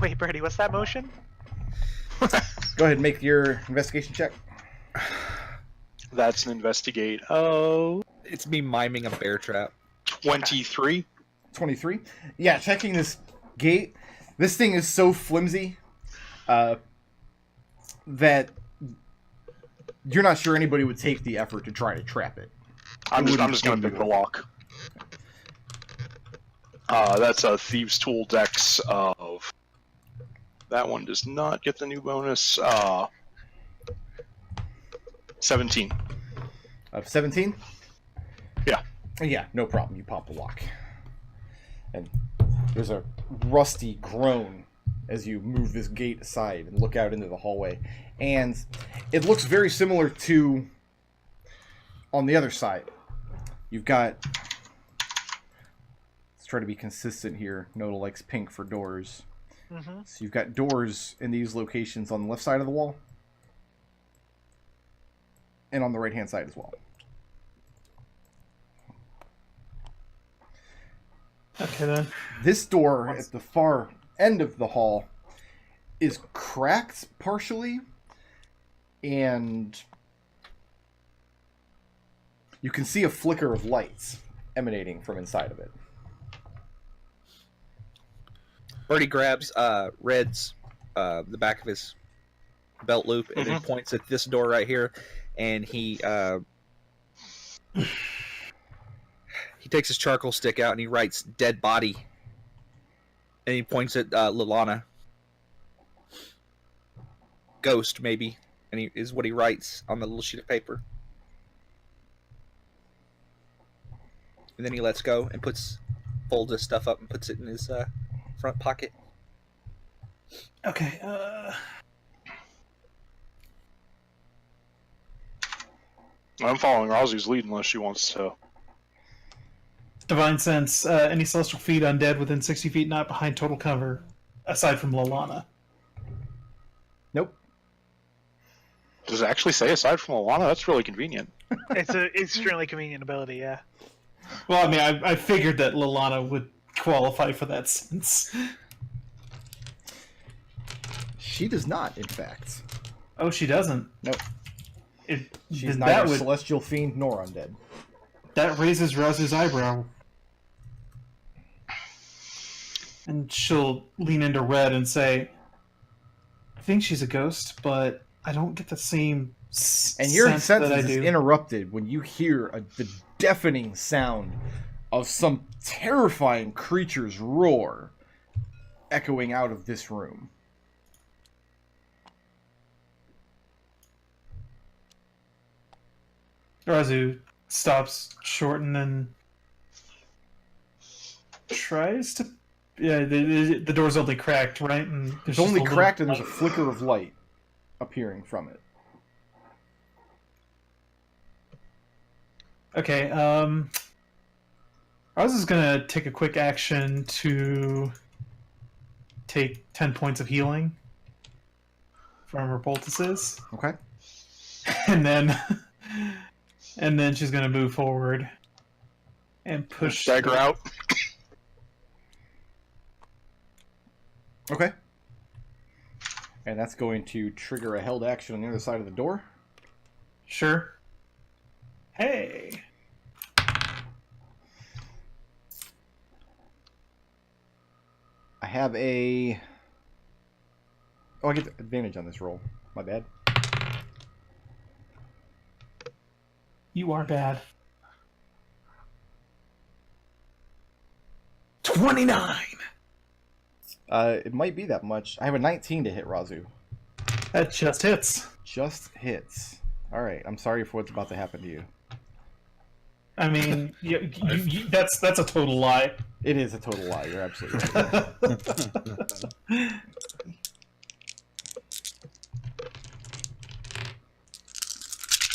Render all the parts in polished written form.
Wait, Birdie, what's that motion? Go ahead and make your investigation check. That's an investigate. Oh, It's me miming a bear trap. 23. 23. Yeah, checking this gate. This thing is so flimsy that you're not sure anybody would take the effort to try to trap it. I'm just going to pick the lock. That's a Thieves' Tool Dex of... That one does not get the new bonus. 17. Of 17? Yeah. Yeah, no problem. You pop the lock. And there's a rusty groan as you move this gate aside and look out into the hallway. And it looks very similar to on the other side. You've got... Let's try to be consistent here. Nodal likes pink for doors. Mm-hmm. So you've got doors in these locations on the left side of the wall. And on the right-hand side as well. Okay, then. This door at the far end of the hall is cracked partially, and you can see a flicker of lights emanating from inside of it. Birdie grabs Red's the back of his belt loop and then points at this door right here, and he takes his charcoal stick out and he writes "dead body," and he points at Lilana. Ghost, maybe, and he is what he writes on the little sheet of paper. And then he lets go and folds his stuff up and puts it in his front pocket. Okay, I'm following Raazu's lead unless she wants to. Divine Sense. Any celestial feet undead within 60 feet not behind total cover, aside from Lalana. Nope. Does it actually say aside from Alana? That's really convenient. It's an extremely convenient ability, yeah. Well, I mean, I figured that Lalana would qualify for that sense. She does not, in fact. Oh, she doesn't? Nope. She's That neither would, celestial fiend nor undead. that raises Raazu's eyebrow. And she'll lean into Red and say, I think she's a ghost, but I don't get the same And your sense that I senses is do. interrupted when you hear the deafening sound of some terrifying creature's roar echoing out of this room. Raazu stops short and then tries to... Yeah, the door's only cracked, right? And It's only cracked and there's a flicker of light appearing from it. Okay, Raazu's gonna take a quick action to take 10 points of healing from her poultices. Okay. And then she's gonna move forward and push Dagger out. Okay. And that's going to trigger a held action on the other side of the door. Sure. Hey. I have a... Oh, I get advantage on this roll. My bad. You are bad. 29! It might be that much. I have a 19 to hit Raazu. That just hits. Just hits. Alright, I'm sorry for what's about to happen to you. I mean, that's a total lie. It is a total lie. You're absolutely right.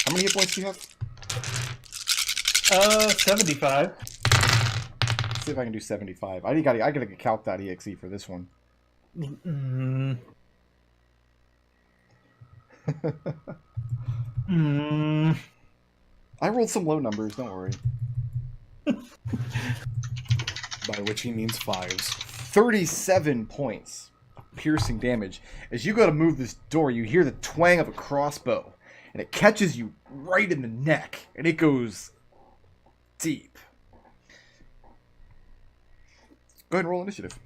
How many hit points do you have? 75. Let's see if I can do 75. I gotta calc.exe for this one. I rolled some low numbers, don't worry. By which he means fives. 37 points of piercing damage. As you go to move this door, you hear the twang of a crossbow, and it catches you right in the neck, and it goes deep. Go ahead and roll initiative.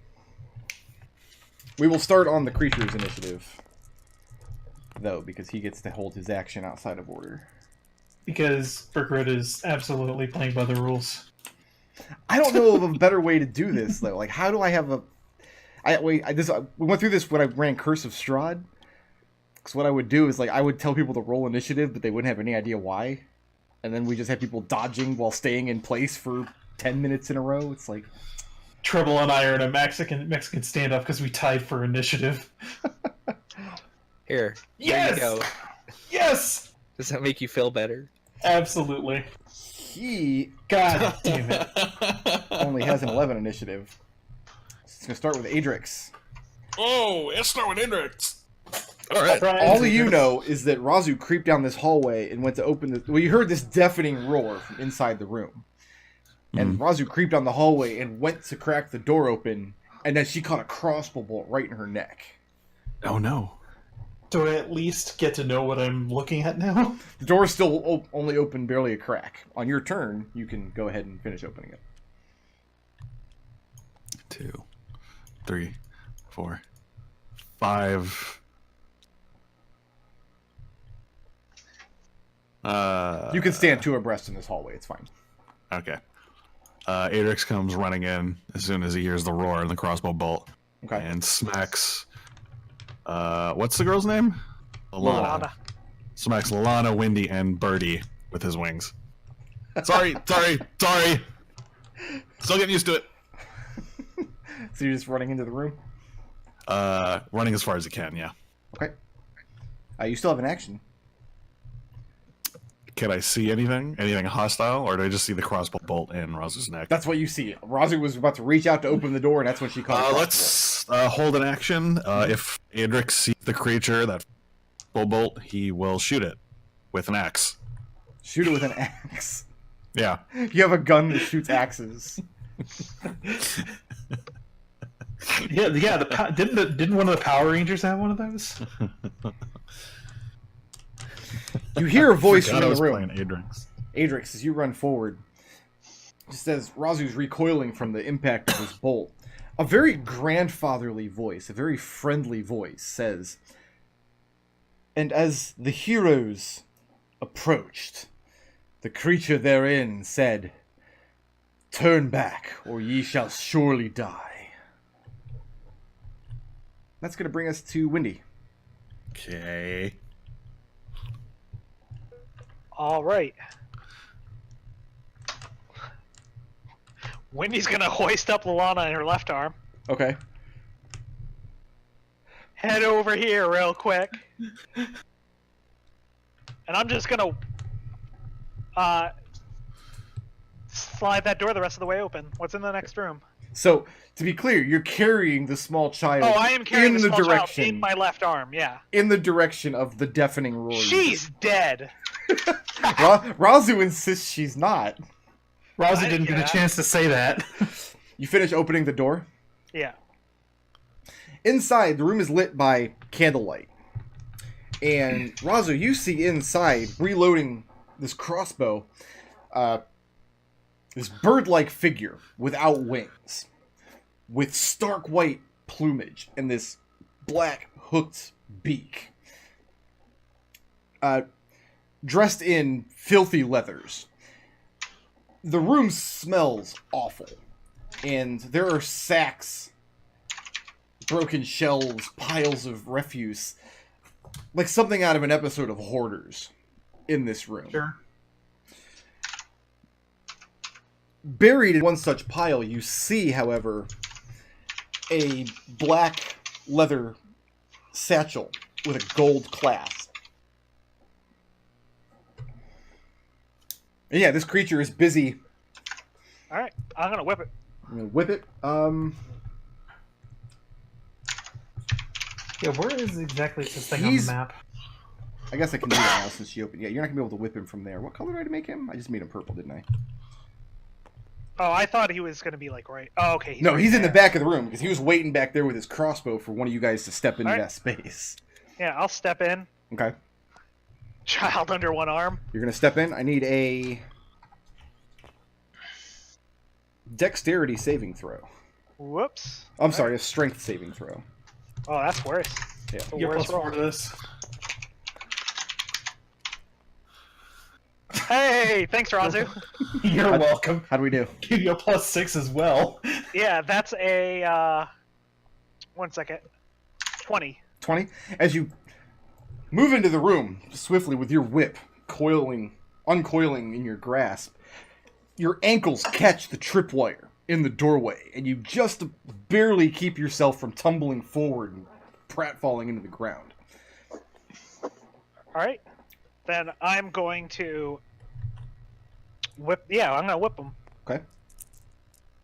We will start on the creature's initiative, though, because he gets to hold his action outside of order. Because Berkrud is absolutely playing by the rules. I don't know of a better way to do this, though. Like, how do I have a... we went through this when I ran Curse of Strahd. Because what I would do is, like, I would tell people to roll initiative, but they wouldn't have any idea why. And then we just have people dodging while staying in place for 10 minutes in a row. It's like... Treble and I are in a Mexican standoff because we tied for initiative. Here. Yes! There you go. Yes! Does that make you feel better? Absolutely. He God damn it. only has an 11 initiative. It's going to start with Adrex. Oh, let's start with Adrex. All right. All you know is that Raazu creeped down this hallway and went to open the... Well, you heard this deafening roar from inside the room. And Raazu creeped down the hallway and went to crack the door open, and then she caught a crossbow bolt right in her neck. Oh no. Do I at least get to know what I'm looking at now? The door's still only open barely a crack. On your turn, you can go ahead and finish opening it. 2, 3, 4, 5. You can stand two abreast in this hallway. It's fine. Okay. Adrex comes running in as soon as he hears the roar and the crossbow bolt. Okay. And smacks... what's the girl's name? Lana. Smacks Lana, Windy, and Birdie with his wings. Sorry. Still getting used to it. So you're just running into the room? Running as far as he can, yeah. Okay. You still have an action. Can I see anything? Anything hostile? Or do I just see the crossbow bolt in Raazu's neck? That's what you see. Raazu was about to reach out to open the door, and that's when she caught a crossbow. Let's hold an action. If Adrex sees the creature, that bolt, he will shoot it with an axe. Shoot it with an axe. Yeah. You have a gun that shoots axes. Yeah. Didn't one of the Power Rangers have one of those? You hear a voice from I in was the room. playing Adrex. Adrex, as you run forward, just as Raazu's recoiling from the impact of his bolt, a very grandfatherly voice, a very friendly voice, says, "And as the heroes approached, the creature therein said, 'Turn back, or ye shall surely die.'" That's going to bring us to Windy. Okay. All right. Wendy's gonna hoist up Lana in her left arm. Okay. Head over here real quick. And I'm just gonna slide that door the rest of the way open. What's in the next room? So, to be clear, you're carrying the small child Oh, I am carrying in the the small direction child in my left arm, yeah. in the direction of the deafening roar. She's dead. Raazu insists she's not. Raazu didn't get a chance to say that. You finish opening the door. Yeah. Inside, the room is lit by candlelight. And Raazu, you see inside, reloading this crossbow, this bird-like figure without wings, with stark white plumage and this black hooked beak. Dressed in filthy leathers. The room smells awful. And there are sacks, broken shelves, piles of refuse, like something out of an episode of Hoarders in this room. Sure. Buried in one such pile, you see, however, a black leather satchel with a gold clasp. And yeah, this creature is busy. Alright, I'm gonna whip it. I'm gonna whip it. Yeah, where is exactly this thing He's- on the map? I guess I can do that now since she opened. Yeah, you're not gonna be able to whip him from there. What color did I make him? I just made him purple, didn't I? Oh, I thought he was gonna be like right. Oh, okay. No, right he's in the there. back of the room because he was waiting back there with his crossbow for one of you guys to step into Alright. that space. Yeah, I'll step in. Okay. Child under one arm. You're gonna step in. I need a dexterity saving throw. Whoops. I'm sorry, a strength saving throw. Oh, that's worse. Yeah. That's the You're worst plus 4 roll. to this. Hey, thanks, Raazu. You're welcome. How do we do? Give you a plus 6 as well. Yeah, that's a 1 second. 20. 20. As you move into the room swiftly with your whip uncoiling in your grasp, your ankles catch the tripwire in the doorway, and you just barely keep yourself from tumbling forward and pratfalling into the ground. Alright. Then I'm going to whip. Yeah, I'm gonna whip him. Okay.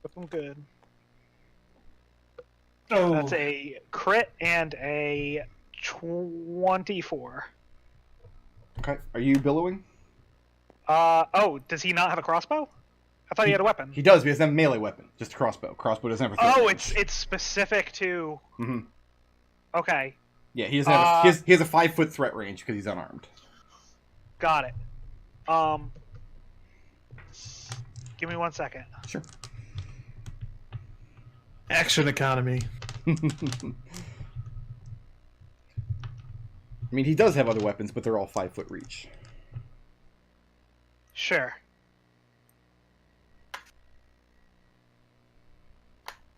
Whip him good. Oh, That's a crit and a 24. Okay. Are you billowing? Oh, does he not have a crossbow? I thought he had a weapon. He does, but he doesn't have a melee weapon. Just a crossbow. Crossbow doesn't have a threat Oh, range. it's specific to. Mhm. Okay, Yeah, he doesn't have he has a 5-foot threat range because he's unarmed. got it. Give me 1 second. Sure. action economy. I mean, he does have other weapons, but they're all 5-foot reach. Sure.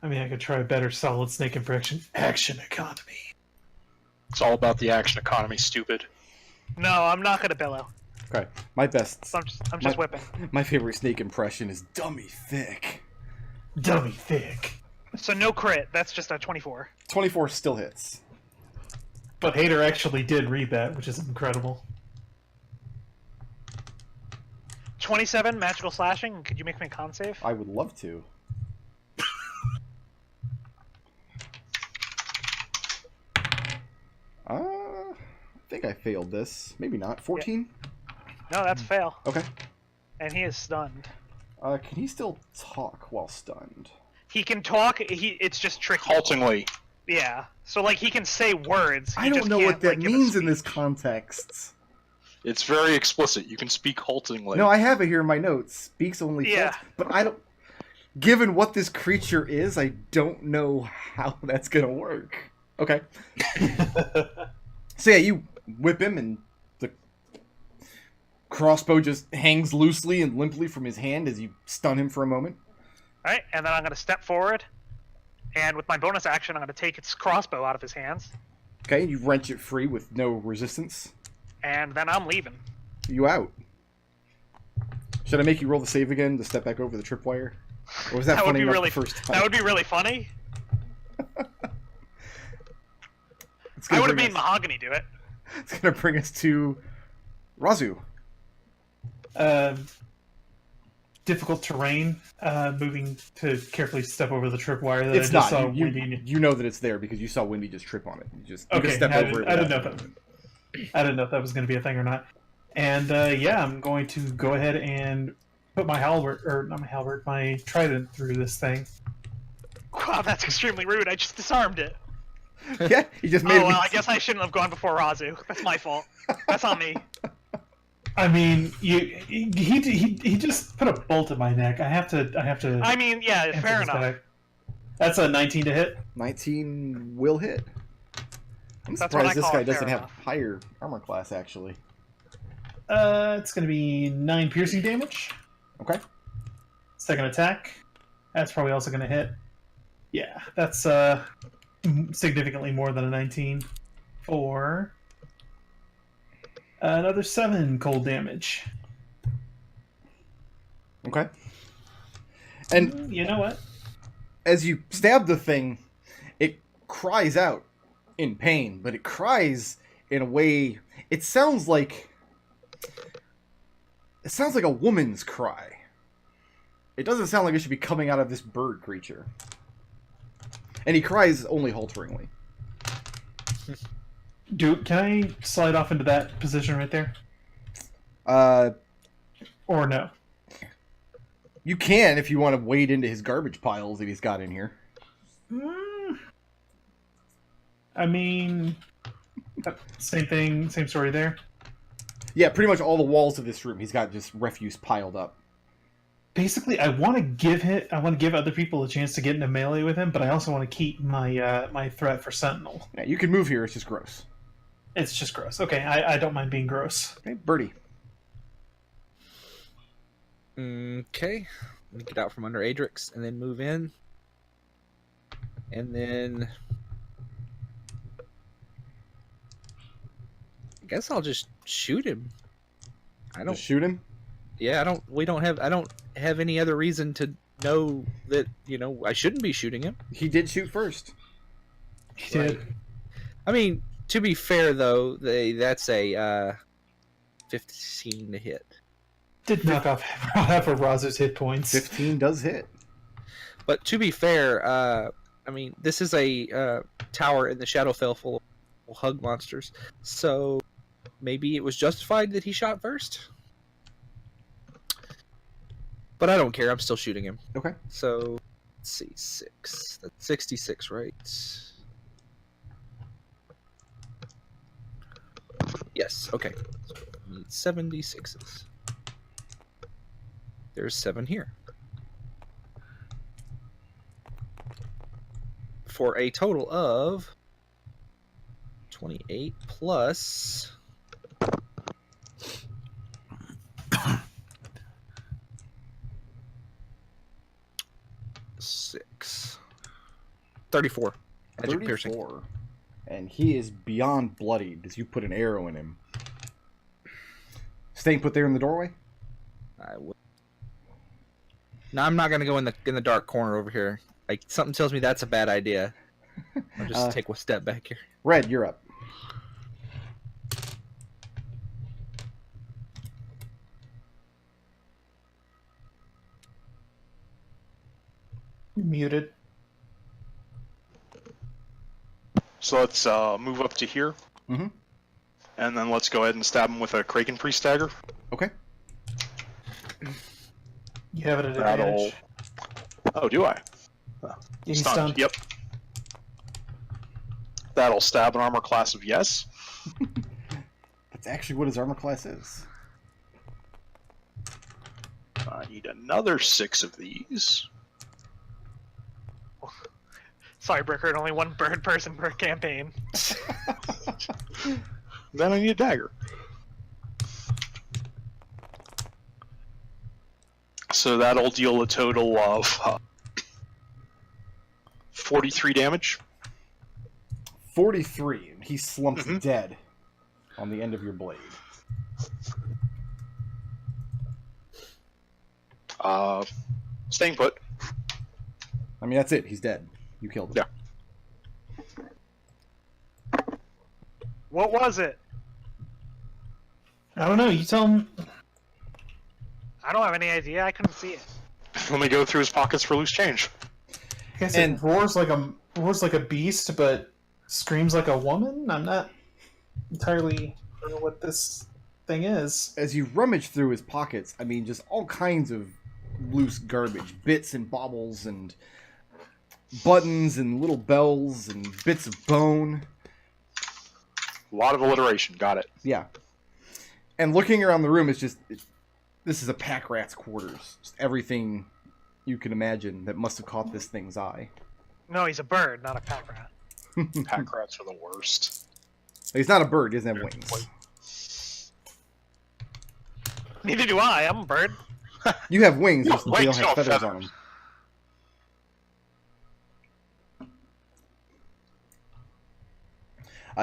I mean, I could try a better solid snake impression. Action economy. It's all about the action economy, stupid. No, I'm not gonna billow. Okay, my best, I'm just whipping. my favorite snake impression is dummy thick. Dummy thick. So no crit. That's just a 24. 24 still hits. But Hater actually did read that, which is incredible. 27 magical slashing. Could you make me a con save? I would love to. I think I failed this. Maybe not. 14? No, that's a fail. Okay. And he is stunned. Can he still talk while stunned? He can talk. It's just tricky. Haltingly. Yeah. So like he can say words. I he don't just know can't, what that like, give a means in this speech. context. It's very explicit. You can speak haltingly. No, I have it here in my notes. Speaks only Yeah. thoughts, but I don't. Given what this creature is, I don't know how that's gonna work. Okay. So yeah, you whip him, and the crossbow just hangs loosely and limply from his hand as you stun him for a moment. All right, and then I'm gonna step forward, and with my bonus action, I'm gonna take its crossbow out of his hands, Okay, you wrench it free with no resistance. and then I'm leaving. You out. Should I make you roll the save again to step back over the tripwire? Or was that, That would funny be enough really. the first time? That would be really funny. It's I gonna would have bring made Mahogany do it. It's gonna bring us to Raazu. Difficult terrain. Moving to carefully step over the tripwire that It's I just not. saw You Windy. you know that it's there because you saw Windy just trip on it. You just Okay, step over it. I didn't without- know I didn't know if that was going to be a thing or not. And yeah, I'm going to go ahead and put my my trident through this thing. Wow, that's extremely rude. I just disarmed it. Yeah, you just made Oh it. well, I guess I shouldn't have gone before Raazu. That's my fault. That's on me. I mean, he just put a bolt in my neck. I have to. I mean, yeah, answer fair this enough. guy. That's a 19 to hit. 19 will hit. I'm That's what I surprised this call guy it, fair doesn't have enough. higher armor class, actually. It's going to be 9 piercing damage. Okay. Second attack. That's probably also going to hit. Yeah, that's significantly more than a 19. For another 7 cold damage. Okay. And You know what? as you stab the thing, it cries out in pain, but it cries in a way. It sounds like a woman's cry. It doesn't sound like it should be coming out of this bird creature. And he cries only halteringly. Can I slide off into that position right there? Uh, Or no? You can if you want to wade into his garbage piles that he's got in here. I mean, same thing, same story there. Yeah, pretty much all the walls of this room, he's got just refuse piled up. Basically, I want to give other people a chance to get into melee with him, but I also want to keep my my threat for Sentinel. Yeah, you can move here. It's just gross. It's just gross. Okay, I don't mind being gross. Okay, Birdie. Okay. Let me get out from under Adrex and then move in. And then I guess I'll just shoot him. I don't Just shoot him? Yeah, I don't have any other reason to know that, I shouldn't be shooting him. He did shoot first. He did. I mean, to be fair though, that's a 15 to hit. Did knock off half of Raazu's hit points. 15 does hit. But to be fair, I mean, this is a tower in the Shadowfell full of hug monsters, so maybe it was justified that he shot first. But I don't care. I'm still shooting him. Okay. So, let's see, 6. That's 66, right? Yes. Okay. So we need 76s. There's 7 here. For a total of 28 plus 6. 34. Magic piercing. 34. And he is beyond bloodied as you put an arrow in him. Staying put there in the doorway? I will. No, I'm not gonna go in the dark corner over here. Like, something tells me that's a bad idea. I'll just take one step back here. Red, you're up. You're muted. So let's move up to here. Mm-hmm. And then let's go ahead and stab him with a Kraken Priest dagger. Okay. You have it at That'll... advantage. Oh, do I? He's stunned. Yep. That'll stab an armor class of yes. That's actually what his armor class is. I need another 6 of these. Sorry, Brickard, only one bird person per campaign. Then I need a dagger. So that'll deal a total of 43 damage. 43, and he slumps dead on the end of your blade. Staying put. I mean, that's it. He's dead. You killed him. Yeah. What was it? I don't know. You tell him. I don't have any idea. I couldn't see it. Let me go through his pockets for loose change. I guess And- it roars like a beast, but screams like a woman. I'm not entirely sure what this thing is. As you rummage through his pockets, I mean, just all kinds of loose garbage. Bits and baubles and buttons and little bells and bits of bone. A lot of alliteration. Got it. Yeah. And looking around the room, it's just... this is a pack rat's quarters. Just everything you can imagine that must have caught this thing's eye. No, he's a bird, not a pack rat. Pack rats are the worst. He's not a bird. He doesn't have wings. Neither do I. I'm a bird. You have wings, just No, they don't wings, have no feathers on them.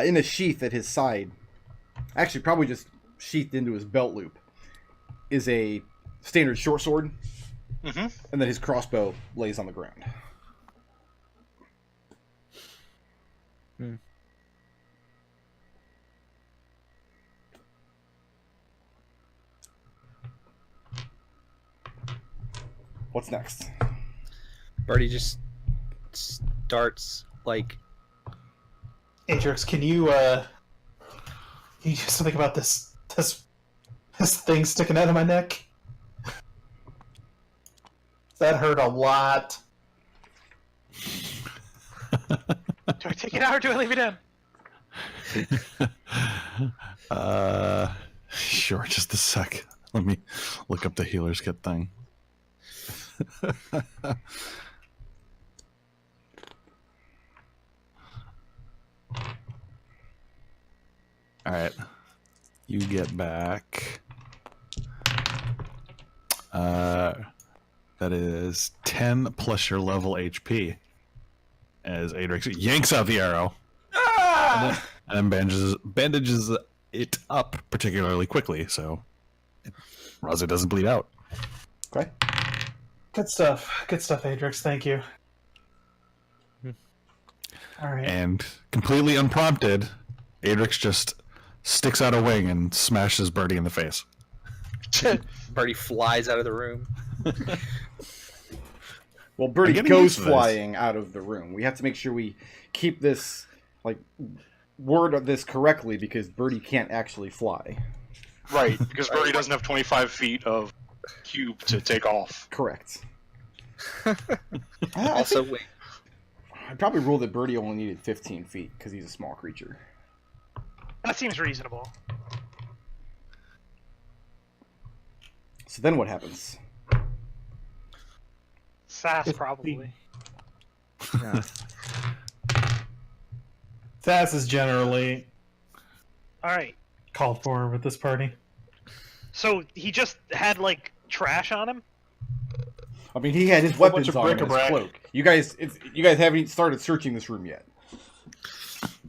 In a sheath at his side, actually probably just sheathed into his belt loop, is a standard short sword, Mm-hmm. and then his crossbow lays on the ground. What's next? Birdie just starts like Adrex, can you do something about this thing sticking out of my neck? That hurt a lot. Do I take it out or do I leave it in? Sure, just a sec. Let me look up the healer's kit thing. Alright. You get back. That is 10 plus your level HP. As Adrex yanks out the arrow. Ah! And then bandages it up particularly quickly, so Raazu doesn't bleed out. Okay. Good stuff. Good stuff, Adrex. Thank you. All right. And completely unprompted, Adrex just sticks out a wing and smashes Birdie in the face. Birdie flies out of the room. Well, Birdie I'm getting goes used to this. flying out of the room. We have to make sure we keep this, like, word of this correctly because Birdie can't actually fly. Right, because Birdie doesn't have 25 feet of cube to take off. Correct. Also, wait. I'd probably rule that Birdie only needed 15 feet because he's a small creature. That seems reasonable. So then what happens? Sass, probably. Yeah. Sass is generally Alright. called for with this party. So he just had, like, trash on him? I mean, he had his bunch weapons of on and his bric-a-brac. cloak. You guys haven't even started searching this room yet.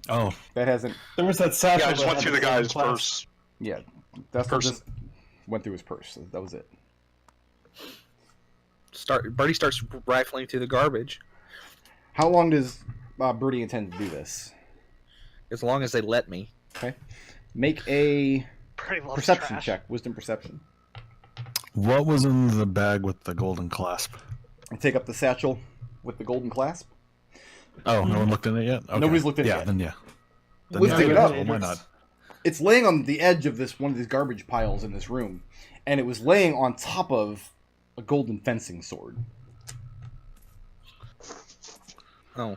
Oh, That hasn't. There was that satchel. Yeah, I just that went had through the same guy's class. purse. Yeah, that's Person. just went through his purse. So that was it. Birdie starts rifling through the garbage. How long does Birdie intend to do this? As long as they let me. Okay, make a Pretty loves perception trash. check. Wisdom perception. what was in the bag with the golden clasp? And take up the satchel with the golden clasp. Oh, no one looked in it yet? Okay. Nobody's looked in it yeah, yet. Then yeah. Then Let's yeah, dig it up. Why not? It's laying on the edge of one of these garbage piles in this room, and it was laying on top of a golden fencing sword. Oh.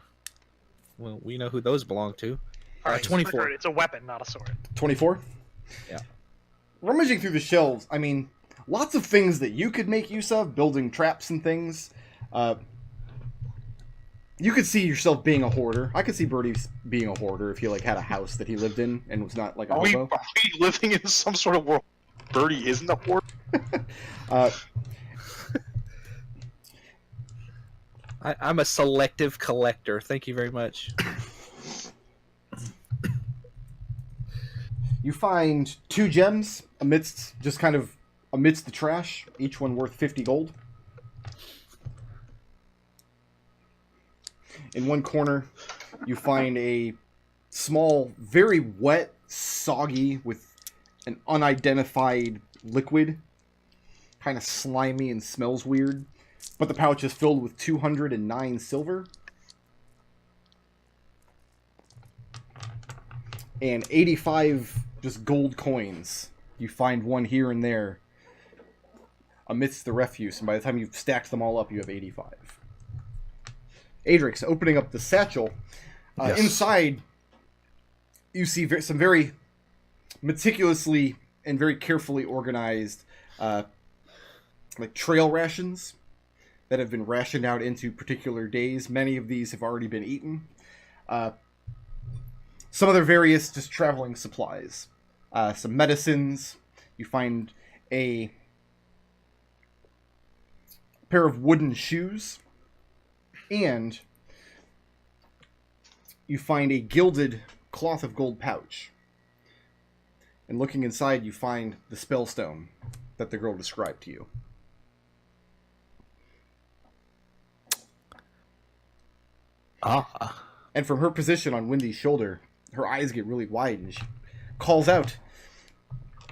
Well, we know who those belong to. Alright, 24. It's a weapon, not a sword. 24? Yeah. Rummaging through the shelves, I mean, lots of things that you could make use of, building traps and things. You could see yourself being a hoarder. I could see Birdie being a hoarder if he like had a house that he lived in and was not like a Are we hobo. living in some sort of world? Birdie isn't a horde? I'm a selective collector. Thank you very much. You find 2 gems amidst the trash, each one worth 50 gold. In one corner, you find a small, very wet, soggy, with an unidentified liquid. Kind of slimy and smells weird. But the pouch is filled with 209 silver. And 85 just gold coins. You find one here and there amidst the refuse, and by the time you've stacked them all up, you have 85. Adrex, opening up the satchel, Yes. inside you see some very meticulously and very carefully organized like trail rations that have been rationed out into particular days. Many of these have already been eaten. Some other various just traveling supplies. Some medicines. You find a pair of wooden shoes. And you find a gilded cloth of gold pouch. And looking inside, you find the spellstone that the girl described to you. Ah. And from her position on Wendy's shoulder, her eyes get really wide and she calls out,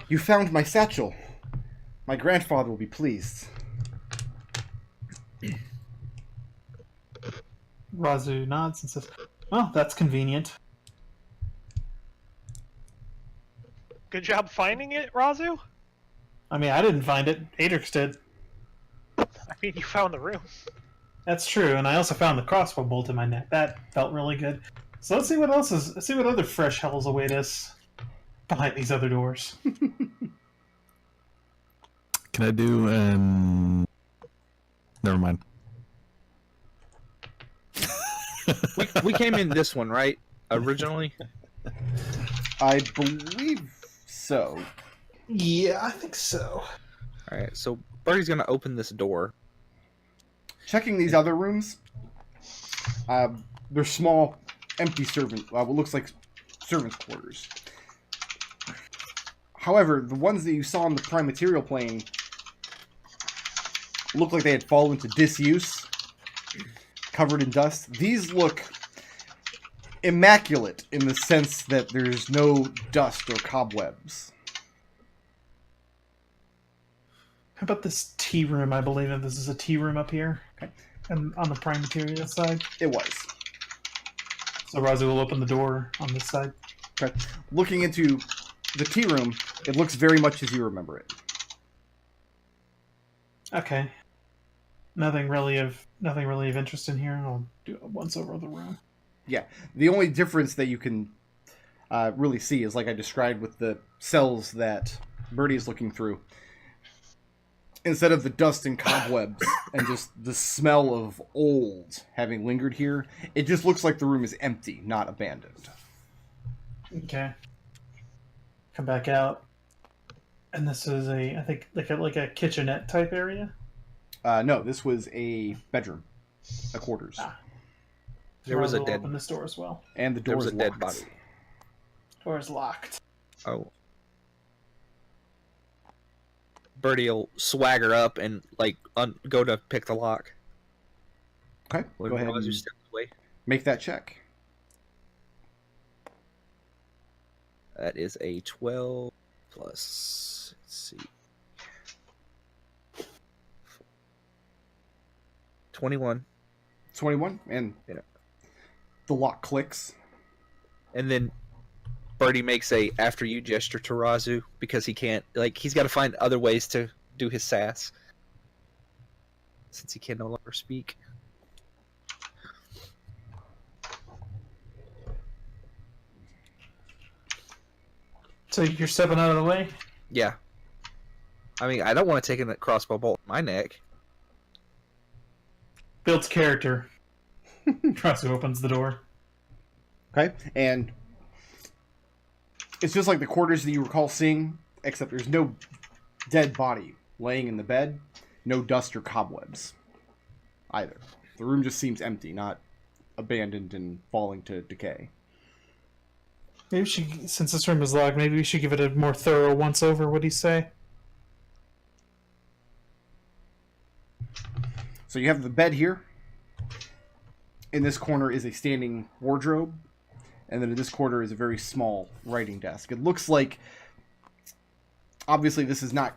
"You found my satchel. My grandfather will be pleased." Raazu nods and says, "Well, that's convenient." Good job finding it, Raazu? I mean, I didn't find it. Adrex did. I mean, you found the room. That's true, and I also found the crossbow bolt in my neck. That felt really good. So let's see what else is. Let's see what other fresh hells await us behind these other doors. Can I do Never mind. We came in this one, right? Originally? I believe so. Yeah, I think so. Alright, so Birdie's gonna open this door. Checking these other rooms, they're small, empty what looks like servants' quarters. However, the ones that you saw on the prime material plane look like they had fallen to disuse, covered in dust. These look immaculate in the sense that there's no dust or cobwebs. How about this tea room? I believe that this is a tea room up here. Okay. And on the prime material side. It was. So Raazu will open the door on this side. Okay. Looking into the tea room, it looks very much as you remember it. Okay. Nothing really of interest in here. I'll do a once over of the room. Yeah. The only difference that you can really see is like I described with the cells that Birdie is looking through. Instead of the dust and cobwebs and just the smell of old having lingered here, it just looks like the room is empty, not abandoned. Okay. Come back out. And this is I think like a kitchenette type area. No, this was a bedroom, a quarters, There was a Raazu will dead. open this door as well. and the There door was is a dead locked. body. Door is locked. Oh. Birdie'll swagger up and like go to pick the lock. Okay, When go ahead Raazu and steps away. make that check. That is a 12 plus. Let's see. 21. 21, and Yeah. the lock clicks. And then Birdie makes a after you gesture to Raazu because he can't, like, he's got to find other ways to do his sass since he can no longer speak. So you're stepping out of the way? Yeah. I mean, I don't want to take a crossbow bolt in my neck. Builds character. Raazu opens the door. Okay, and it's just like the quarters that you recall seeing, except there's no dead body laying in the bed, no dust or cobwebs either. The room just seems empty, not abandoned and falling to decay. Maybe since this room is locked, maybe we should give it a more thorough once over. What do you say? So you have the bed here. In this corner is a standing wardrobe. And then in this corner is a very small writing desk. It looks like, obviously this is not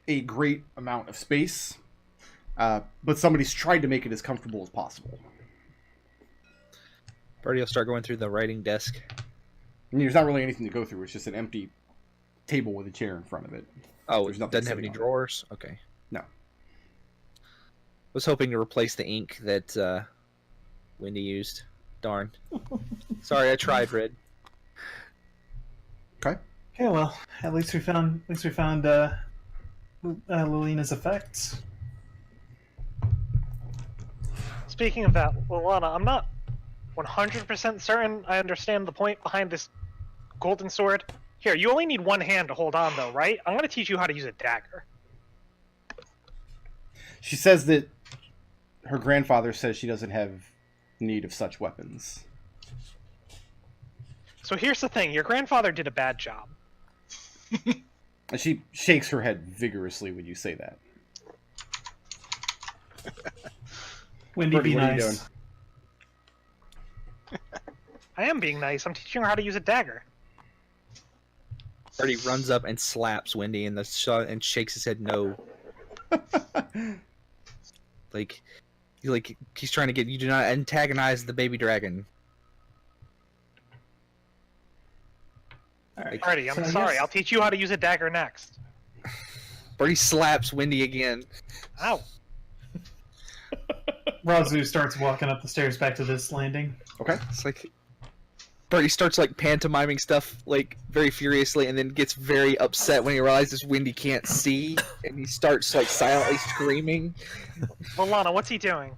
a great amount of space, but somebody's tried to make it as comfortable as possible. Birdie will start going through the writing desk. I mean, there's not really anything to go through. It's just an empty table with a chair in front of it. Oh, There's it nothing doesn't have sitting any on it. drawers? Okay. No. Was hoping to replace the ink that Wendy used. Darn. Sorry, I tried, Red. Okay. Okay, well, at least we found Lilina's effects. Speaking of that, Lilana, I'm not 100% certain I understand the point behind this golden sword. Here, you only need one hand to hold on, though, right? I'm going to teach you how to use a dagger. She says that her grandfather says she doesn't have need of such weapons. So here's the thing. Your grandfather did a bad job. And she shakes her head vigorously when you say that. Wendy, Birdie, be what are you nice. I am being nice. I'm teaching her how to use a dagger. Birdie runs up and slaps Wendy in the and shakes his head no. Like he's trying to get you to not antagonize the baby dragon. All right. Birdie, I'm So I sorry. guess- I'll teach you how to use a dagger next. Birdie slaps Windy again. Ow. Raazu starts walking up the stairs back to this landing. Okay. It's like Birdie starts like pantomiming stuff like very furiously, and then gets very upset when he realizes Windy can't see, and he starts like silently screaming. Well, Lana, what's he doing?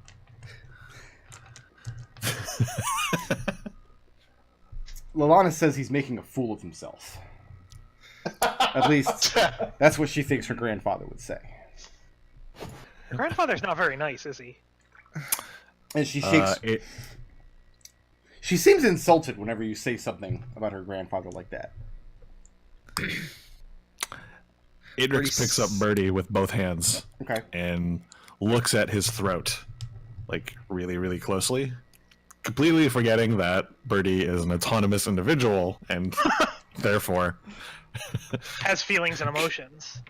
Lalana says he's making a fool of himself. At least, that's what she thinks her grandfather would say. Your grandfather's not very nice, is he? And she shakes... She seems insulted whenever you say something about her grandfather like that. Adrex picks up Birdie with both hands. Okay. And looks at his throat, like, really, really closely. Completely forgetting that Birdie is an autonomous individual, and therefore... Has feelings and emotions.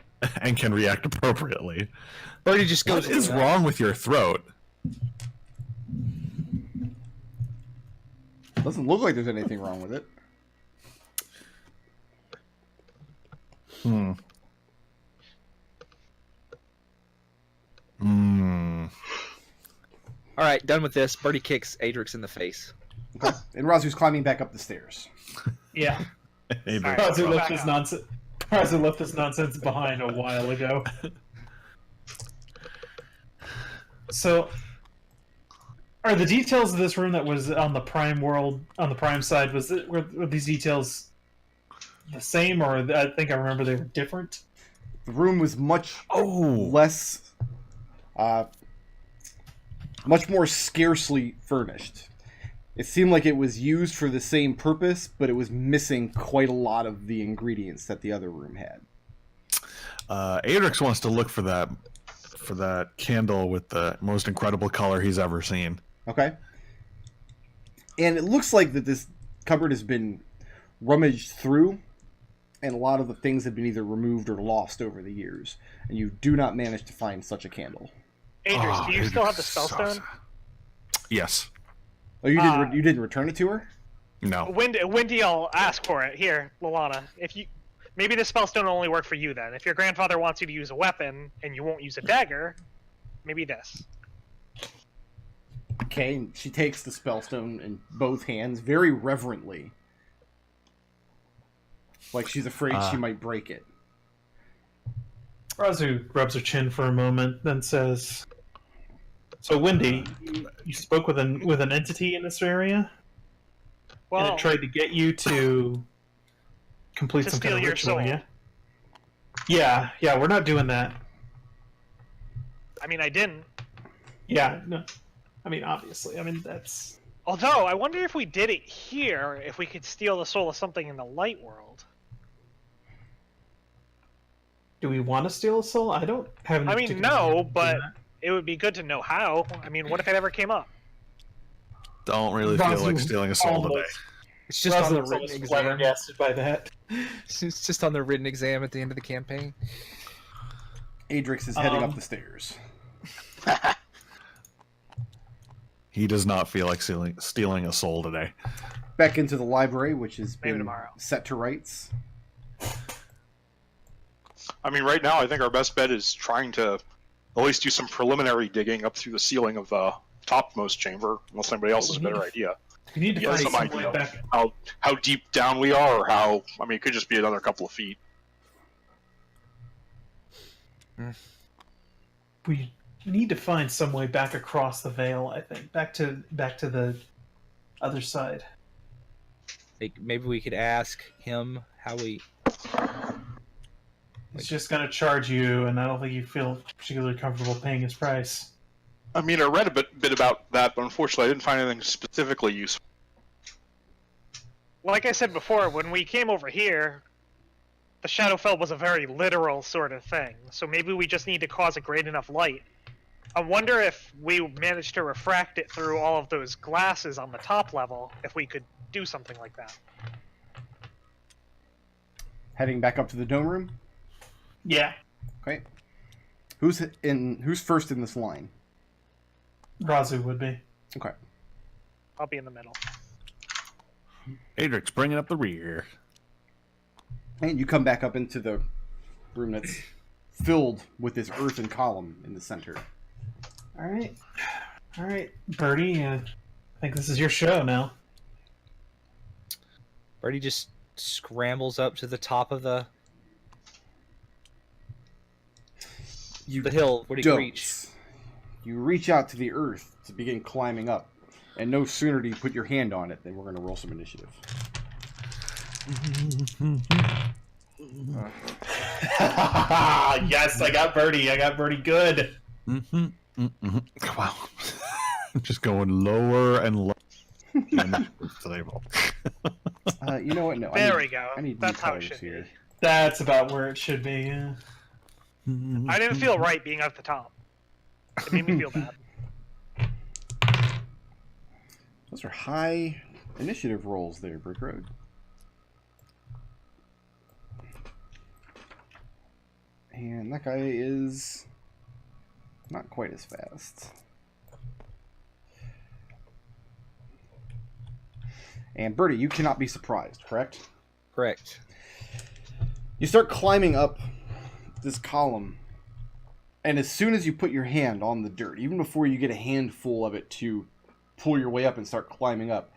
And can react appropriately. Birdie just goes... What is wrong with your throat? Doesn't look like there's anything wrong with it. Alright, done with this. Birdie kicks Adrex in the face. Okay. And Raazu's climbing back up the stairs. Yeah. Adrex. Raazu go left back his up. nonsense. Raazu left his nonsense behind a while ago. So, are the details of this room that was on the Prime world, on the Prime side, were these details the same, or I think I remember they were different? The room was much less... much more scarcely furnished. It seemed like it was used for the same purpose, but it was missing quite a lot of the ingredients that the other room had. Adrex wants to look for that candle with the most incredible color he's ever seen. Okay. And it looks like that this cupboard has been rummaged through, and a lot of the things have been either removed or lost over the years, and you do not manage to find such a candle. Adrex, do you still have the spellstone? Yes. Oh, you didn't return it to her? No. Windy, I'll ask for it. Here, Lalana, maybe the spellstone will only work for you then. If your grandfather wants you to use a weapon and you won't use a dagger, maybe this. Okay, and she takes the spellstone in both hands very reverently. Like she's afraid she might break it. Raazu rubs her chin for a moment, then says, "So, Windy, you spoke with an entity in this area, and it tried to get you to complete To some kind steal of your ritual, soul. yeah? Yeah, we're not doing that. I mean, I didn't. Yeah, no. I mean, obviously. I mean, that's... Although, I wonder if we did it here, if we could steal the soul of something in the light world. Do we want to steal a soul? I don't have any I mean, particular no, reason to do but that. it would be good to know how. I mean, what if it ever came up? Don't really feel like Raazu stealing a soul today. almost- It's just on the Raazu was written almost exam. flabbergasted by that. It's just on the written exam at the end of the campaign. Adrex is heading up the stairs. He does not feel like stealing a soul today. Back into the library, which has Maybe been tomorrow. set to rights. I mean, right now, I think our best bet is trying to at least do some preliminary digging up through the ceiling of the topmost chamber, unless anybody else has a better idea. You need to Yeah, find some some way idea. back. How deep down we are, or how... I mean, it could just be another couple of feet. We need to find some way back across the veil. I think back to the other side. Like, maybe we could ask him how we... He's just going to charge you, and I don't think you feel particularly comfortable paying his price. I mean, I read a bit about that, but unfortunately I didn't find anything specifically useful. Like I said before, when we came over here, the Shadowfell was a very literal sort of thing, so maybe we just need to cause a great enough light. I wonder if we managed to refract it through all of those glasses on the top level, if we could do something like that. Heading back up to the dome room. Yeah. Okay. Who's first in this line? Raazu would be. Okay. I'll be in the middle. Adrex bringing up the rear. And you come back up into the room that's filled with this earthen column in the center. All right, Birdie. I think this is your show now. Birdie just scrambles up to the top of the hill. What do you reach? You reach out to the earth to begin climbing up, and no sooner do you put your hand on it than we're going to roll some initiative. Yes, I got Birdie. I got Birdie good. Wow. Just going lower and lower. You know what? No. There we go. I need That's new how it colors should here. be. That's about where it should be. Yeah. I didn't feel right being at the top. It made me feel bad. Those are high initiative rolls there, Brick Road. And that guy is not quite as fast. And Birdie, you cannot be surprised, correct? Correct. You start climbing up this column, and as soon as you put your hand on the dirt, even before you get a handful of it to pull your way up and start climbing up,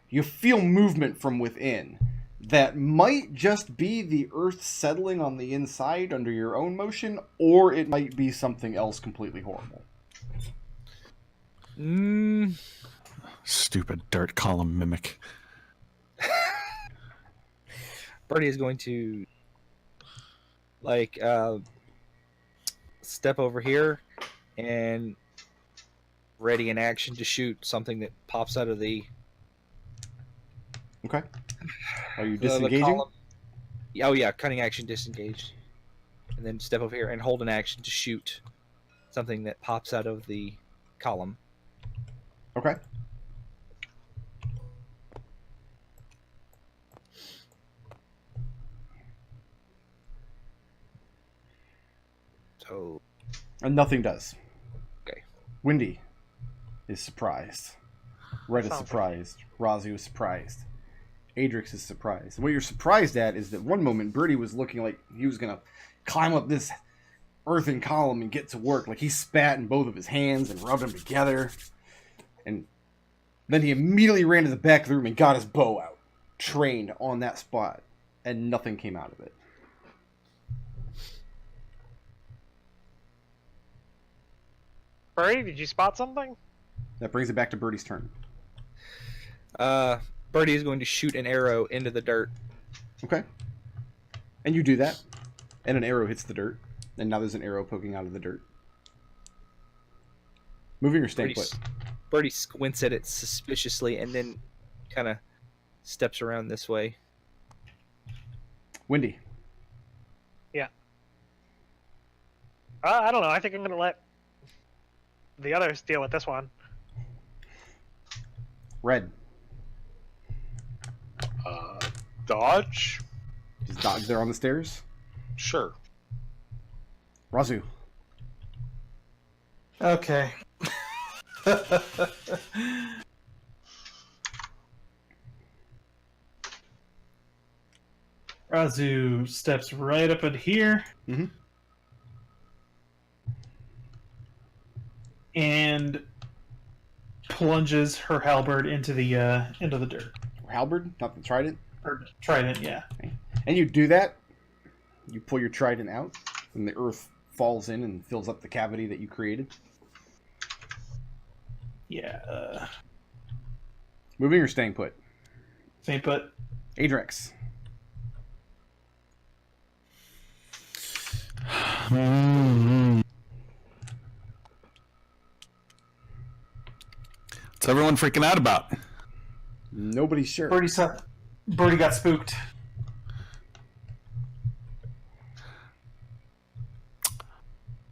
you feel movement from within that might just be the earth settling on the inside under your own motion, or it might be something else completely horrible. Stupid dirt column mimic. Birdie is going to step over here and ready an action to shoot something that pops out of the Okay. Are you the disengaging? column. Oh yeah, cutting action, disengaged, and then step over here and hold an action to shoot something that pops out of the column. Okay. So And nothing does. Okay. Windy is surprised. Red is Sounds surprised. Raazu is surprised. Adrex is surprised. And what you're surprised at is that one moment Birdie was looking like he was going to climb up this earthen column and get to work. Like he spat in both of his hands and rubbed them together. And then he immediately ran to the back of the room and got his bow out. Trained on that spot. And nothing came out of it. Birdie, did you spot something? That brings it back to Birdie's turn. Birdie is going to shoot an arrow into the dirt. Okay. And you do that. And an arrow hits the dirt. And now there's an arrow poking out of the dirt. Moving or staying put? Birdie squints at it suspiciously and then kind of steps around this way. Windy. Yeah. I don't know. I think I'm going to let the others deal with this one. Red. Dodge? Just dodge there on the stairs. Sure. Raazu. Okay. Raazu steps right up in here. Mm-hmm. And plunges her halberd into the dirt. Halberd, not the trident. Or trident, yeah. Okay. And you do that. You pull your trident out, and the earth falls in and fills up the cavity that you created. Yeah. Moving or staying put? Staying put. Adrex. What's everyone freaking out about? Nobody's sure. Birdie got spooked.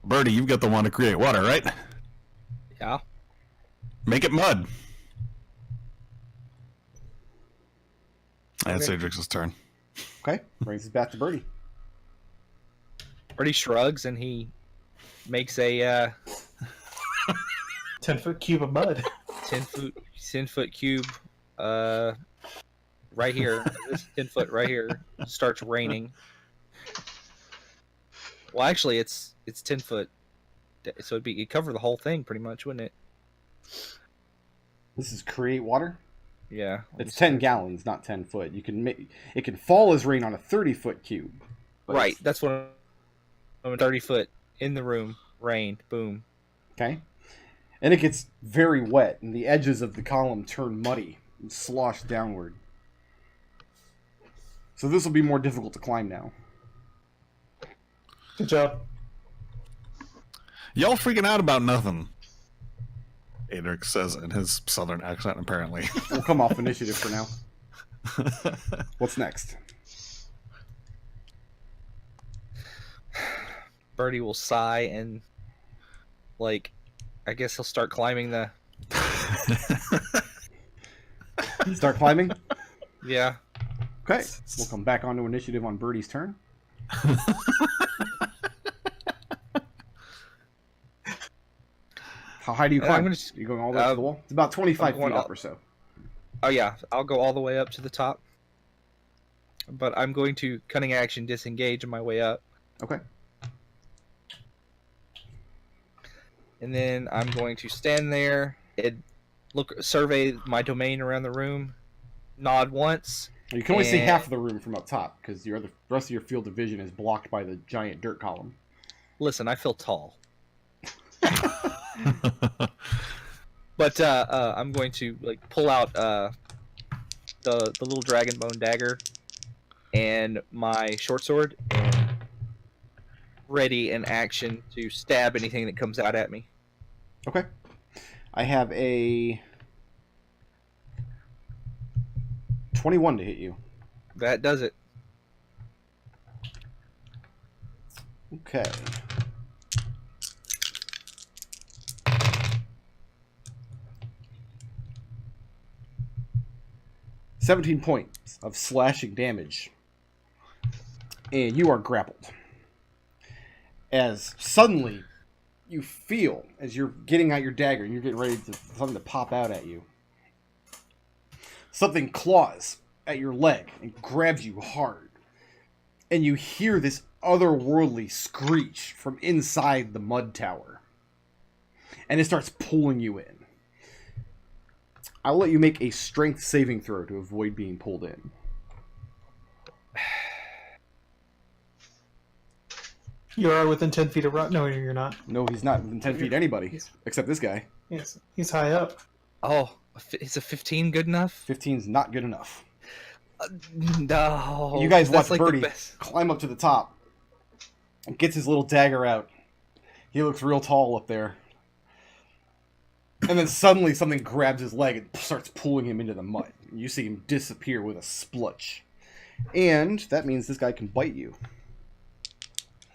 Birdie, you've got the one to create water, right? Yeah. Make it mud. That's Adrex's turn. Okay, brings us back to Birdie. Birdie shrugs and he makes a 10-foot cube of mud. 10-foot cube right here. This 10 foot right here starts raining. Well, actually, it's 10 foot, so it'd cover the whole thing pretty much, wouldn't it? This is create water. Yeah. It's 10 gallons, not 10 foot. You can make it can fall as rain on a 30-foot cube. but Right. it's- That's what I'm 30 foot in the room. Rain. Boom. Okay. And it gets very wet, and the edges of the column turn muddy and slosh downward. So this will be more difficult to climb now. Good job. Y'all freaking out about nothing. Adrex says in his southern accent, apparently. We'll come off initiative for now. What's next? Birdie will sigh and, like, I guess he'll start climbing the. Start climbing? Yeah. Okay. We'll come back onto initiative on Birdie's turn. How high do you I'm climb? gonna Are you going all the way up to the wall? It's about 25 I'm going feet up up. or so. Oh yeah, I'll go all the way up to the top. But I'm going to cunning action disengage on my way up, Okay. and then I'm going to stand there and survey my domain around the room, nod once. You can only see And- half of the room from up top because the rest of your field of vision is blocked by the giant dirt column. Listen, I feel tall, but I'm going to pull out the little dragon bone dagger and my short sword, and ready in action to stab anything that comes out at me. Okay. I have a 21 to hit you. That does it. Okay. "17 points of slashing damage. And you are grappled. As suddenly you feel, as you're getting out your dagger and you're getting ready for something to pop out at you, something claws at your leg and grabs you hard. And you hear this otherworldly screech from inside the mud tower. And it starts pulling you in. I'll let you make a strength saving throw to avoid being pulled in. You are within 10 feet of rock. No, you're not. No, he's not within 10 feet of anybody, except this guy. Yes, he's high up. Oh, is a 15 good enough? 15's not good enough. No. You guys that's watch the Birdie best. climb up to the top and gets his little dagger out. He looks real tall up there. And then suddenly something grabs his leg and starts pulling him into the mud. You see him disappear with a splutch. And that means this guy can bite you.